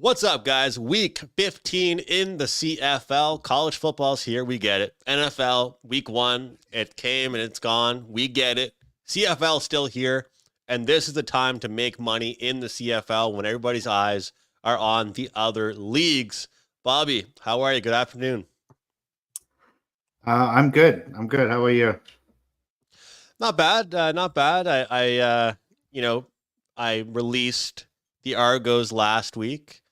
What's up, guys? Week 15 in the CFL. College football's here. We get it. NFL, week one, it came and it's gone. We get it. CFL still here. And this is the time to make money in the CFL when everybody's eyes are on the other leagues. Bobby, how are you? Good afternoon. I'm good. I'm good. How are you? Not bad. Not bad. You know, I released the Argos last week,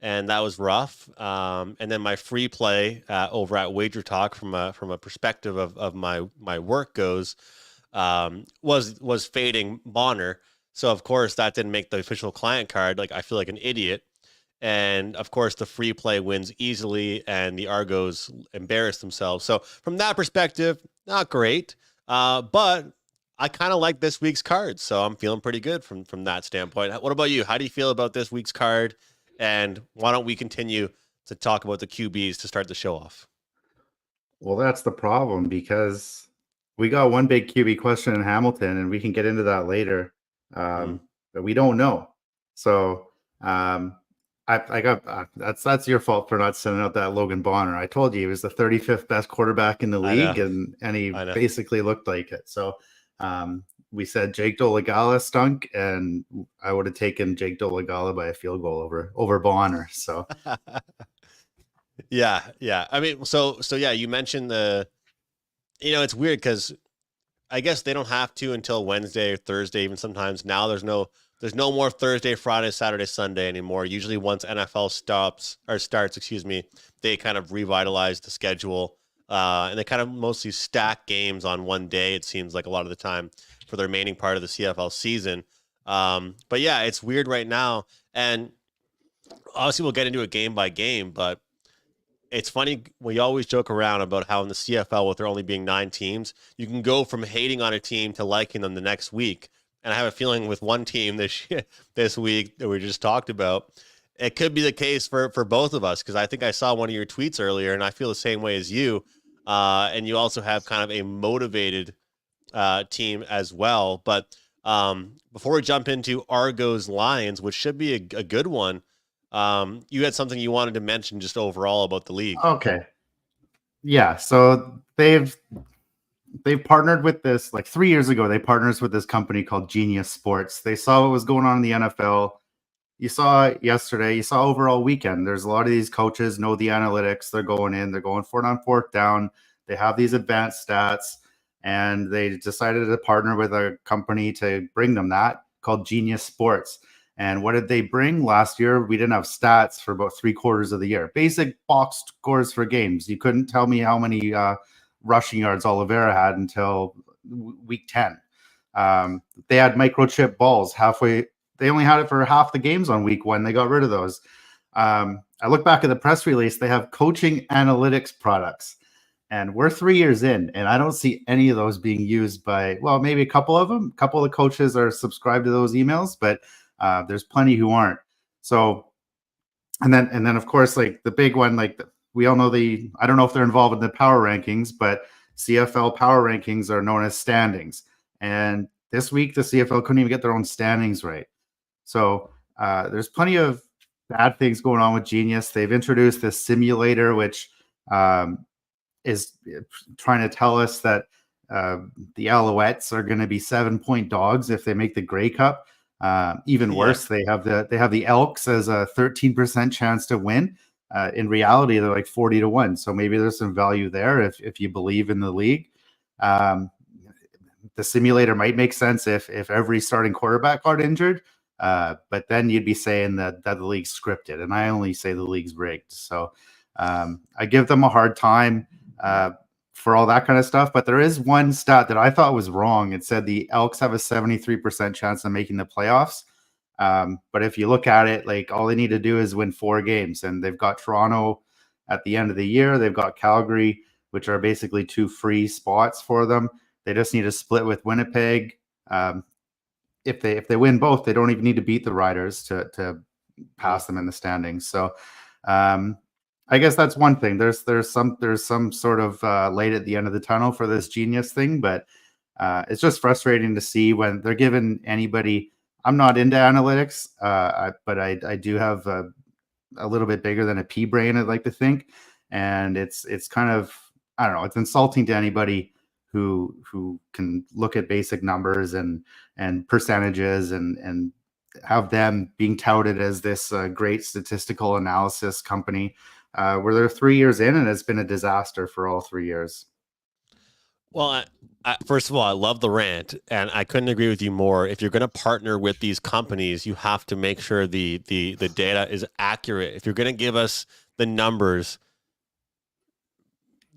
and that was rough. And then my free play over at Wager Talk, from a perspective of my work goes, was fading Bonner. So of course that didn't make the official client card. Like I feel like an idiot. And of course, the free play wins easily, and the Argos embarrass themselves. So from that perspective, not great. But I kind of like this week's card, so I'm feeling pretty good from that standpoint. What about you? How do you feel about this week's card? And why don't we continue to talk about the QBs to start the show off? Well, that's the problem because we got one big QB question in Hamilton, and we can get into that later. Mm. But we don't know. So I got that's your fault for not sending out that Logan Bonner. I told you he was the 35th best quarterback in the I know, league, and he I know. basically looked like it. So we said Jake Dolegala stunk, and I would have taken Jake Dolegala by a field goal over Bonner. So. Yeah, yeah. I mean, so yeah. You mentioned it's weird because I guess they don't have to until Wednesday or Thursday, even sometimes. Now there's no more Thursday, Friday, Saturday, Sunday anymore. Usually once NFL starts, excuse me, they kind of revitalize the schedule. And they kind of mostly stack games on one day, it seems like a lot of the time for the remaining part of the CFL season. But yeah, it's weird right now. And obviously we'll get into it game by game, but it's funny. We always joke around about how in the CFL, with there only being 9 teams, you can go from hating on a team to liking them the next week. And I have a feeling with one team this week that we just talked about, it could be the case for both of us because I think I saw one of your tweets earlier, and I feel the same way as you. And you also have kind of a motivated team as well. But before we jump into Argos Lions, which should be a good one, you had something you wanted to mention just overall about the league. Okay. Yeah, so they've partnered with this like 3 years ago. They partners with this company called Genius Sports. They saw what was going on in the NFL. You saw it yesterday. You saw overall weekend. There's a lot of these coaches know the analytics. They're going in. They're going for it on fourth down. They have these advanced stats, and they decided to partner with a company to bring them that called Genius Sports. And what did they bring last year? We didn't have stats for about 3 quarters of the year. Basic box scores for games. You couldn't tell me how many rushing yards Oliveira had until week 10. They had microchip balls halfway. They only had it for half the games on week one. They got rid of those. I look back at the press release. They have coaching analytics products. And we're 3 years in, and I don't see any of those being used by, well, maybe a couple of them. A couple of the coaches are subscribed to those emails, but there's plenty who aren't. So, and then of course, like the big one, like we all know I don't know if they're involved in the power rankings, but CFL power rankings are known as standings. And this week, the CFL couldn't even get their own standings right. So there's plenty of bad things going on with Genius. They've introduced this simulator, which is trying to tell us that the Alouettes are going to be 7-point dogs if they make the Grey Cup. Even worse, they have the Elks as a 13% chance to win. In reality, they're like 40-1. So maybe there's some value there if you believe in the league. The simulator might make sense if every starting quarterback got injured. But then you'd be saying that the league's scripted, and I only say the league's rigged. So I give them a hard time for all that kind of stuff. But there is one stat that I thought was wrong. It said the Elks have a 73% chance of making the playoffs. But if you look at it, like all they need to do is win 4 games, and they've got Toronto at the end of the year. They've got Calgary, which are basically 2 free spots for them. They just need to split with Winnipeg. If they win both, they don't even need to beat the Riders to pass them in the standings. So I guess that's one thing. There's some sort of light at the end of the tunnel for this Genius thing, but it's just frustrating to see when they're giving anybody. I'm not into analytics, but I do have a little bit bigger than a pea brain, I'd like to think. And it's kind of, I don't know, it's insulting to anybody who can look at basic numbers and percentages and have them being touted as this great statistical analysis company, where they're 3 years in and it's been a disaster for all 3 years. Well, first of all, I love the rant, and I couldn't agree with you more. If you're going to partner with these companies, you have to make sure the data is accurate. If you're going to give us the numbers,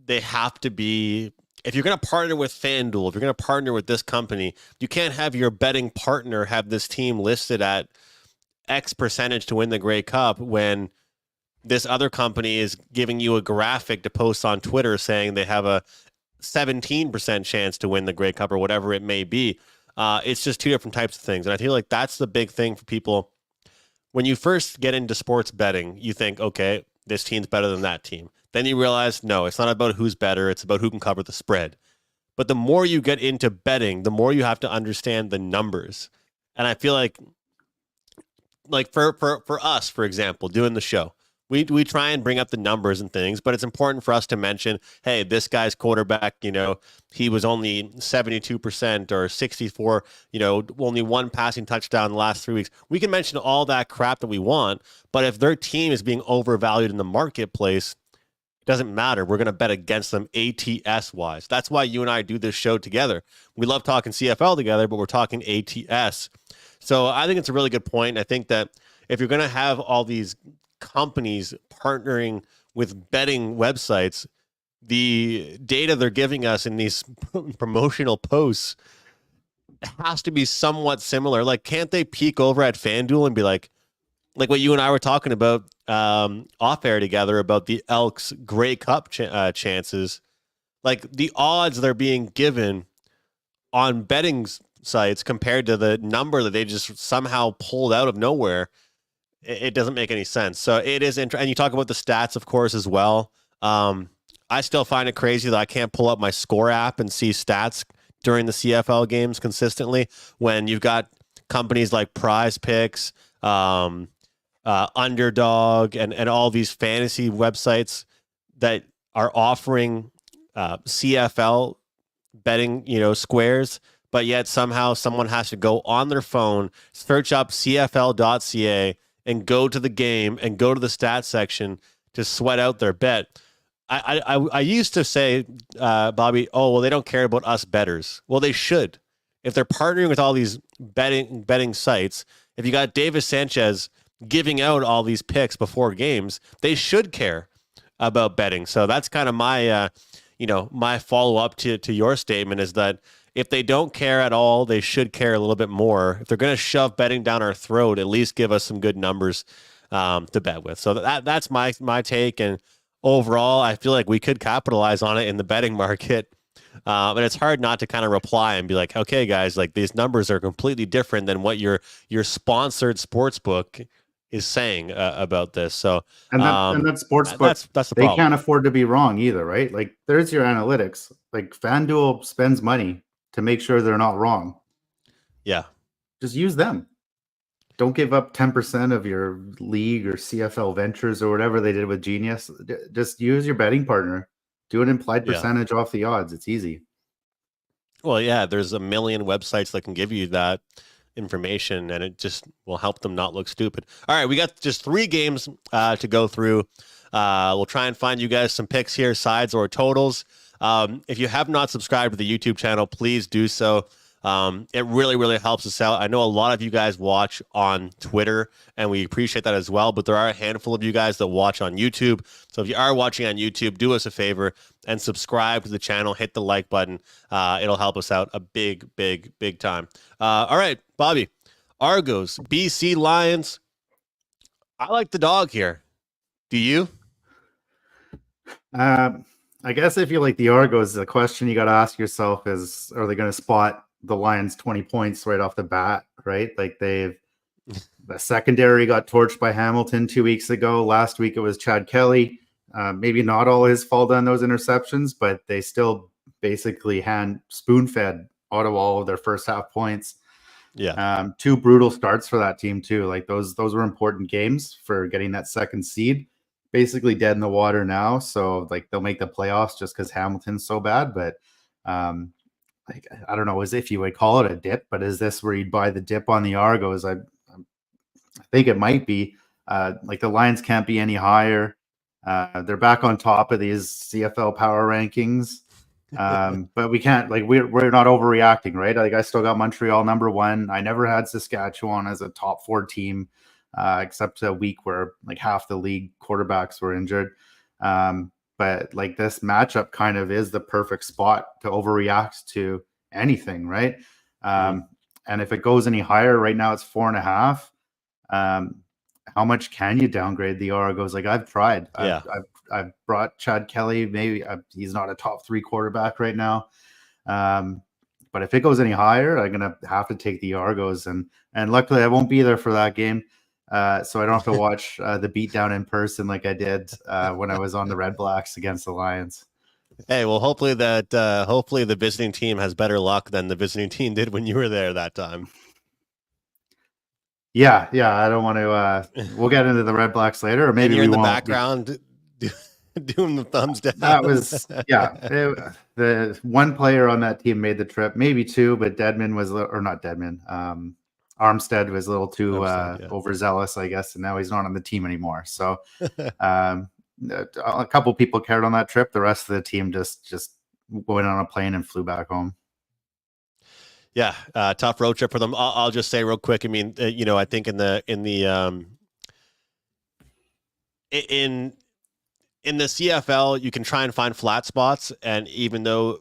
they have to be. If you're going to partner with FanDuel, if you're going to partner with this company, you can't have your betting partner have this team listed at X percentage to win the Grey Cup when this other company is giving you a graphic to post on Twitter saying they have a 17% chance to win the Grey Cup or whatever it may be. It's just two different types of things. And I feel like that's the big thing for people. When you first get into sports betting, you think, okay, this team's better than that team. Then you realize, no, it's not about who's better. It's about who can cover the spread. But the more you get into betting, the more you have to understand the numbers. And I feel like for us, for example, doing the show, we try and bring up the numbers and things, but it's important for us to mention, hey, this guy's quarterback, he was only 72% or 64, only one passing touchdown in the last 3 weeks. We can mention all that crap that we want, but if their team is being overvalued in the marketplace, it doesn't matter. We're going to bet against them ATS wise. That's why you and I do this show together. We love talking CFL together, but we're talking ATS. So I think it's a really good point. I think that if you're going to have all these companies partnering with betting websites, the data they're giving us in these promotional posts has to be somewhat similar. Like, can't they peek over at FanDuel and be like what you and I were talking about off air together about the Elks Grey Cup chances? Like, the odds they're being given on betting sites compared to the number that they just somehow pulled out of nowhere, it doesn't make any sense. So it is interesting. And you talk about the stats, of course, as well. I still find it crazy that I can't pull up my score app and see stats during the CFL games consistently when you've got companies like Prize Picks, Underdog, and all these fantasy websites that are offering CFL betting, squares, but yet somehow someone has to go on their phone, search up CFL.ca, and go to the game and go to the stats section to sweat out their bet. I used to say, Bobby, oh, well, they don't care about us bettors. Well, they should. If they're partnering with all these betting sites, if you got Davis Sanchez giving out all these picks before games, they should care about betting. So that's kind of my, my follow-up to your statement is that if they don't care at all, they should care a little bit more. If they're going to shove betting down our throat, at least give us some good numbers to bet with. So that's my take. And overall, I feel like we could capitalize on it in the betting market. And it's hard not to kind of reply and be like, okay, guys, like these numbers are completely different than what your sponsored sports book is saying about this. So and that sports book, that's the they problem. can't afford to be wrong either, right? Like, there's your analytics. Like, FanDuel spends money to make sure they're not wrong. Yeah. Just use them. Don't give up 10% of your league or CFL ventures or whatever they did with Genius. Just use your betting partner. Do an implied percentage off the odds. It's easy. Well, yeah, there's a million websites that can give you that information, and it just will help them not look stupid. All right, we got just 3 games to go through. We'll try and find you guys some picks here, sides or totals. If you have not subscribed to the YouTube channel, please do so. It really, really helps us out. I know a lot of you guys watch on Twitter, and we appreciate that as well, but there are a handful of you guys that watch on YouTube. So if you are watching on YouTube, do us a favor and subscribe to the channel, hit the like button. It'll help us out a big, big, big time. All right, Bobby, Argos, BC Lions. I like the dog here. Do you? I guess if you like the Argos, the question you got to ask yourself is, are they going to spot the Lions 20 points right off the bat, right? Like, the secondary got torched by Hamilton 2 weeks ago. Last week it was Chad Kelly. Maybe not all his fault on those interceptions, but they still basically spoon-fed Ottawa all of their first half points. Yeah. Two brutal starts for that team too. Like those were important games for getting that second seed. Basically dead in the water now. So like they'll make the playoffs just because Hamilton's so bad. But like I don't know as if you would call it a dip, but is this where you'd buy the dip on the Argos? I think it might be. Like the Lions can't be any higher. They're back on top of these CFL power rankings. But we can't, like, we're not overreacting, right? Like I still got Montreal number one. I never had Saskatchewan as a top 4 team, except a week where like half the league quarterbacks were injured. But like this matchup kind of is the perfect spot to overreact to anything, right? And if it goes any higher, right now it's 4.5. How much can you downgrade the Argos? Like I've tried. Yeah. I've brought Chad Kelly. Maybe he's not a top 3 quarterback right now. But if it goes any higher, I'm gonna have to take the Argos. And luckily I won't be there for that game, so I don't have to watch the beatdown in person like I did when I was on the Red Blacks against the Lions. Hey, well, hopefully the visiting team has better luck than the visiting team did when you were there that time. Yeah. I don't want to. We'll get into the Red Blacks later, or maybe and you're we in the won't. background doing the thumbs down. That was the one player on that team made the trip, maybe two, but Dedman was or not Dedman. Armstead was a little too overzealous, I guess, and now he's not on the team anymore. So a couple people cared on that trip. The rest of the team just went on a plane and flew back home. Yeah, tough road trip for them. I'll just say real quick. I mean, I think in the CFL, you can try and find flat spots, and even though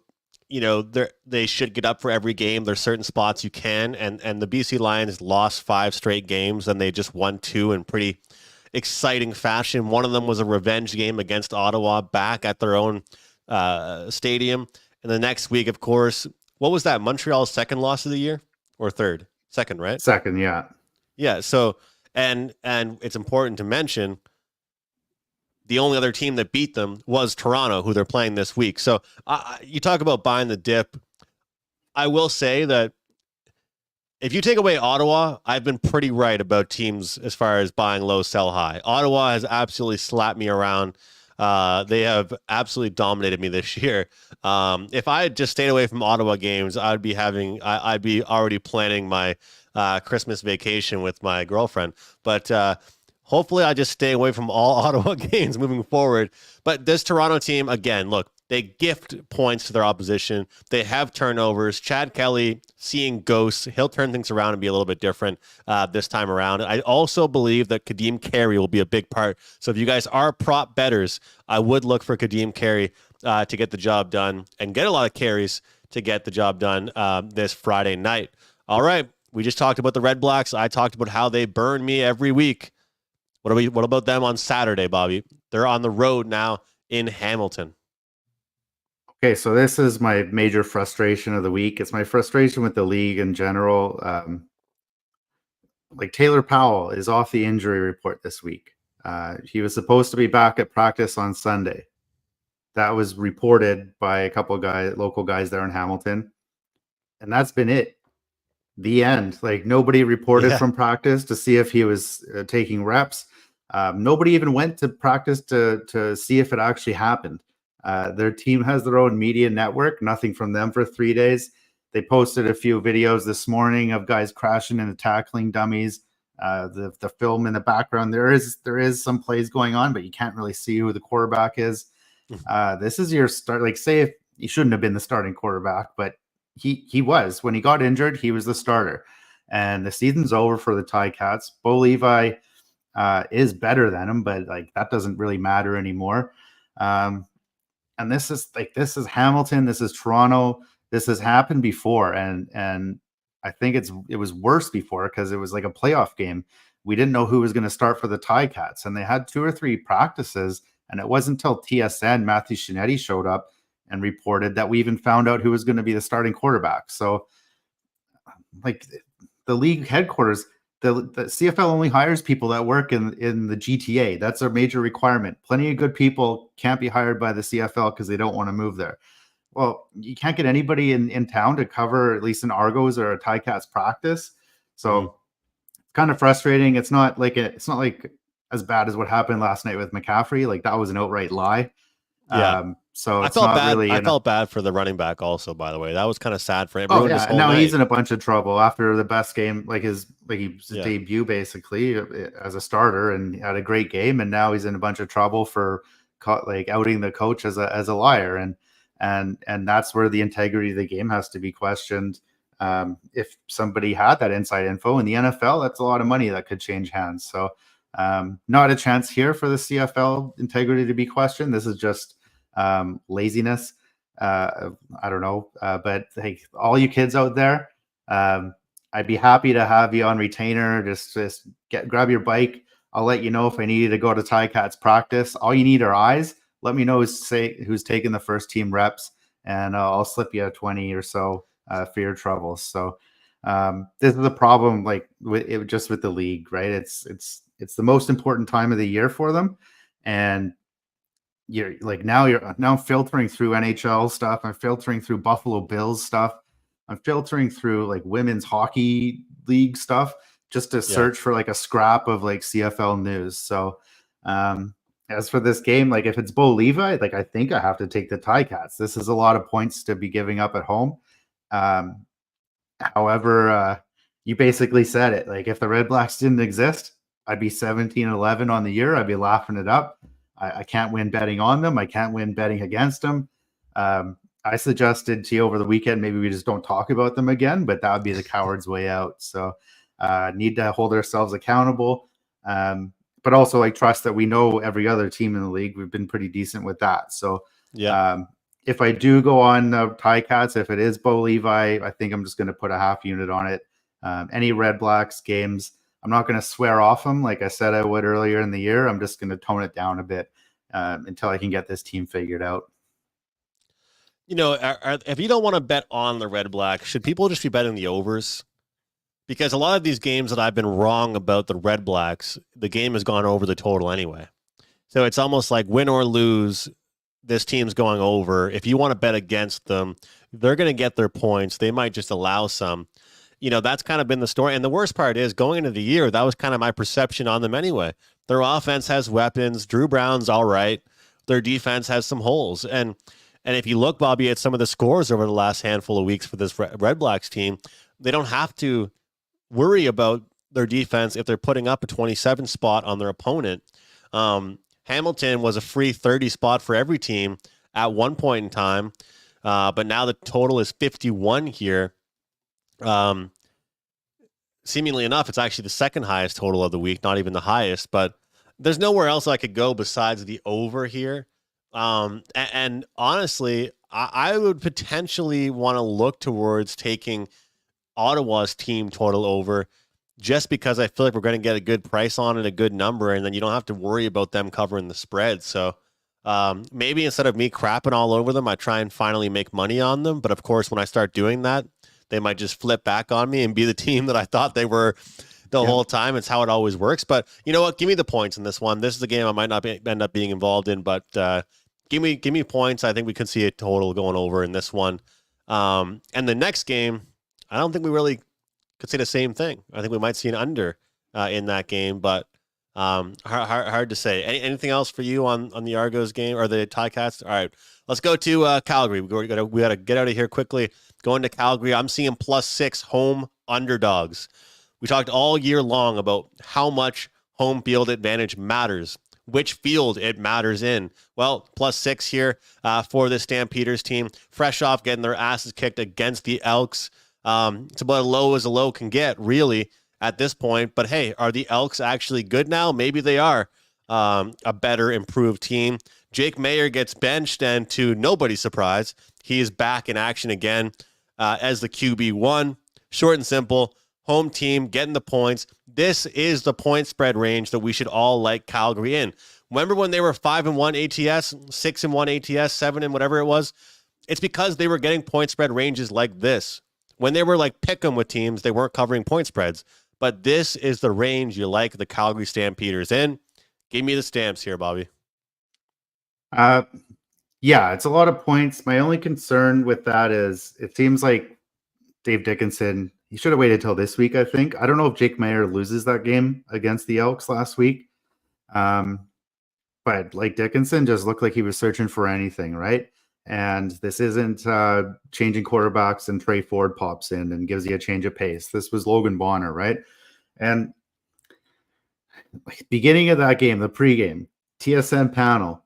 they should get up for every game, there's certain spots you can. And the BC Lions lost 5 straight games, and they just won 2 in pretty exciting fashion. One of them was a revenge game against Ottawa back at their own stadium, and the next week, of course. What was that? Montreal's second loss of the year or third? Second, right? Second, yeah. Yeah. So, and it's important to mention the only other team that beat them was Toronto, who they're playing this week. So you talk about buying the dip. I will say that if you take away Ottawa, I've been pretty right about teams as far as buying low, sell high. Ottawa has absolutely slapped me around. They have absolutely dominated me this year. If I had just stayed away from Ottawa games, I'd be already planning my Christmas vacation with my girlfriend. But hopefully I just stay away from all Ottawa games moving forward. But this Toronto team, again, look, they gift points to their opposition. They have turnovers. Chad Kelly, seeing ghosts, he'll turn things around and be a little bit different this time around. I also believe that Kadeem Carey will be a big part. So if you guys are prop bettors, I would look for Kadeem Carey to get the job done and get a lot of carries to get the job done this Friday night. All right, we just talked about the Red Blacks. I talked about how they burn me every week. What about them on Saturday, Bobby? They're on the road now in Hamilton. Okay, so this is my major frustration of the week. It's my frustration with the league in general. Like Taylor Powell is off the injury report this week. He was supposed to be back at practice on Sunday. That was reported by a couple of local guys there in Hamilton. And that's been it. The end. Like nobody reported from practice to see if he was taking reps. Nobody even went to practice to see if it actually happened. Their team has their own media network, nothing from them for 3 days. They posted a few videos this morning of guys crashing into tackling dummies. The film in the background, there is some plays going on, but you can't really see who the quarterback is. This is your start. Like, say if he shouldn't have been the starting quarterback, but he was. When he got injured, he was the starter. And the season's over for the Ticats. Bo Levi is better than him, but like that doesn't really matter anymore. And this is Hamilton. This is Toronto. This has happened before, and I think it was worse before because it was like a playoff game. We didn't know who was going to start for the Ticats, and they had 2 or 3 practices, and it wasn't until TSN Matthew Shinetti showed up and reported that we even found out who was going to be the starting quarterback. So, like the league headquarters, the CFL only hires people that work in the GTA. That's their major requirement. Plenty of good people can't be hired by the CFL because they don't want to move there. Well, you can't get anybody in town to cover at least an Argos or a Ticats practice. So it's kind of frustrating. It's not like as bad as what happened last night with McCaffrey. Like that was an outright lie. Yeah. So I it's felt not bad. really I felt bad for the running back also, by the way. That was kind of sad for him. Oh Ruined his yeah, and whole now he's night. in a bunch of trouble after the best game, his Yeah. debut basically as a starter, and had a great game, and now he's in a bunch of trouble for outing the coach as a liar, and that's where the integrity of the game has to be questioned. If somebody had that inside info in the NFL, that's a lot of money that could change hands. So, not a chance here for the CFL integrity to be questioned. This is just laziness. I don't know, but hey, all you kids out there, I'd be happy to have you on retainer. Just grab your bike. I'll let you know if I need you to go to Ticats practice. All you need are eyes. Let me know who's taking the first team reps, and I'll slip you a 20 or so for your troubles. So this is a problem, just with the league, right? It's the most important time of the year for them, and you're now filtering through NHL stuff. I'm filtering through Buffalo Bills stuff. I'm filtering through like women's hockey league stuff just to Yeah. search for like a scrap of like CFL news. So as for this game, like if it's Bo Levi, like I think I have to take the Ticats. This is a lot of points to be giving up at home. However, you basically said it. Like if the Red Blacks didn't exist, I'd be 17-11 on the year. I'd be laughing it up. I can't win betting on them. I can't win betting against them. I suggested to you over the weekend, maybe we just don't talk about them again, but that would be the coward's way out. So need to hold ourselves accountable. But also like trust that we know every other team in the league. We've been pretty decent with that. So Yeah. if I do go on Ticats, if it is Bo Levi, I think I'm just going to put a half unit on it. Any Red Blacks games, I'm not going to swear off them like I said I would earlier in the year. I'm just going to tone it down a bit until I can get this team figured out. If you don't want to bet on the Red Blacks, should people just be betting the overs? Because a lot of these games that I've been wrong about the Red Blacks, the game has gone over the total anyway. So it's almost like win or lose, this team's going over. If you want to bet against them, they're going to get their points. They might just allow some. That's kind of been the story. And the worst part is going into the year, that was kind of my perception on them anyway. Their offense has weapons. Drew Brown's all right. Their defense has some holes. And if you look, Bobby, at some of the scores over the last handful of weeks for this Red Blacks team, they don't have to worry about their defense if they're putting up a 27 spot on their opponent. Hamilton was a free 30 spot for every team at one point in time, but now the total is 51 here. Seemingly enough, it's actually the second highest total of the week, not even the highest, but there's nowhere else I could go besides the over here. And honestly, I would potentially want to look towards taking Ottawa's team total over just because I feel like we're going to get a good price on it, a good number, and then you don't have to worry about them covering the spread. So maybe instead of me crapping all over them, I try and finally make money on them. But of course, when I start doing that, they might just flip back on me and be the team that I thought they were the whole time. It's how it always works. But you know what? Give me the points in this one. This is a game I might not end up being involved in, but give me points. I think we could see a total going over in this one. And the next game, I don't think we really could say the same thing. I think we might see an under in that game, but hard to say. Anything else for you on the Argos game or the Ticats? All right, let's go to Calgary. We got to get out of here quickly. Going to Calgary, I'm seeing +6 home underdogs. We talked all year long about how much home field advantage matters, which field it matters in. Well, +6 here for the Stampeders team, fresh off getting their asses kicked against the Elks. It's about as low as a low can get, really, at this point. But hey, are the Elks actually good now? Maybe they are a better, improved team. Jake Mayer gets benched, and to nobody's surprise, he is back in action again as the QB1. Short and simple, home team getting the points. This is the point spread range that we should all like Calgary in. Remember when they were 5-1 ATS, 6-1 ATS, 7 and whatever it was? It's because they were getting point spread ranges like this. When they were like pick 'em with teams, they weren't covering point spreads. But this is the range you like the Calgary Stampeders in. Give me the Stamps here, Bobby. Yeah, it's a lot of points. My only concern with that is it seems like Dave Dickinson, he should have waited till this week, I think. I don't know if Jake Mayer loses that game against the Elks last week. But like Dickinson just looked like he was searching for anything, right? And this isn't changing quarterbacks and Trey Ford pops in and gives you a change of pace. This was Logan Bonner, right? And beginning of that game, the pregame, TSN panel,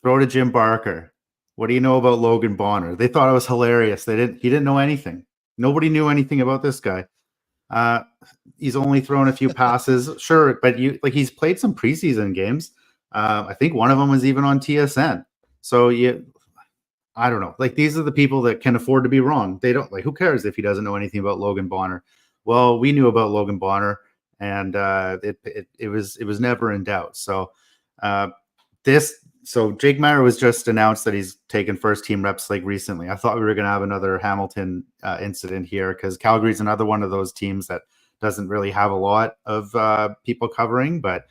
throw to Jim Barker. What do you know about Logan Bonner? They thought it was hilarious. He didn't know anything. Nobody knew anything about this guy. He's only thrown a few passes, sure, but he's played some preseason games. I think one of them was even on TSN. So I don't know. Like, these are the people that can afford to be wrong. They don't, like, who cares if he doesn't know anything about Logan Bonner? Well, we knew about Logan Bonner, and it was never in doubt. So so Jake Meyer was just announced that he's taken first team reps like recently. I thought we were going to have another Hamilton incident here, because Calgary's another one of those teams that doesn't really have a lot of people covering. But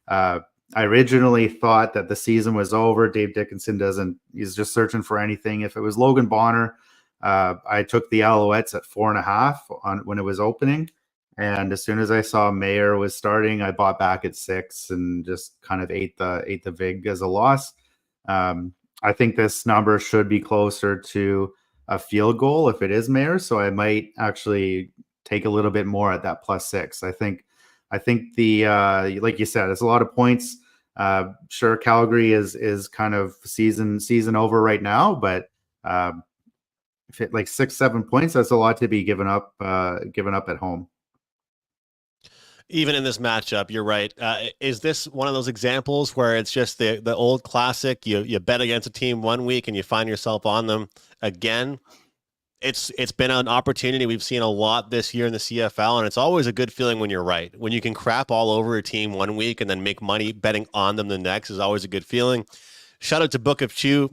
I originally thought that the season was over. Dave Dickinson he's just searching for anything. If it was Logan Bonner, I took the Alouettes at 4.5 when it was opening. And as soon as I saw Mayer was starting, I bought back at 6 and just kind of ate the vig as a loss. I think this number should be closer to a field goal if it is Mayer. So I might actually take a little bit more at that +6. I think the like you said, it's a lot of points. Sure, Calgary is kind of season over right now, but if it like 6-7 points, that's a lot to be given up at home. Even in this matchup, you're right. Is this one of those examples where it's just the old classic? You bet against a team one week and you find yourself on them again. It's been an opportunity we've seen a lot this year in the CFL, and it's always a good feeling when you're right. When you can crap all over a team one week and then make money betting on them the next is always a good feeling. Shout out to Book of Chew.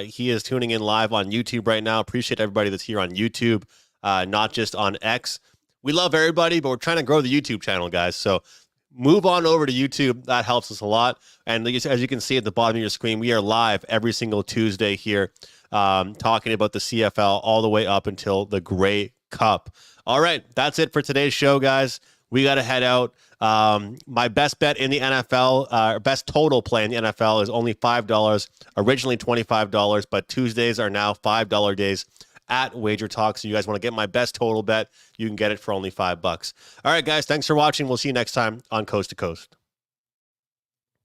He is tuning in live on YouTube right now. Appreciate everybody that's here on YouTube, not just on X. We love everybody, but we're trying to grow the YouTube channel, guys. So move on over to YouTube. That helps us a lot. And as you can see at the bottom of your screen, we are live every single Tuesday here, talking about the CFL all the way up until the Grey Cup. All right, that's it for today's show, guys. We got to head out. My best bet in the NFL, best total play in the NFL is only $5, originally $25, but Tuesdays are now $5 days at Wager Talk. So you guys want to get my best total bet, you can get it for only $5. All right, guys, thanks for watching. We'll see you next time on Coast to Coast.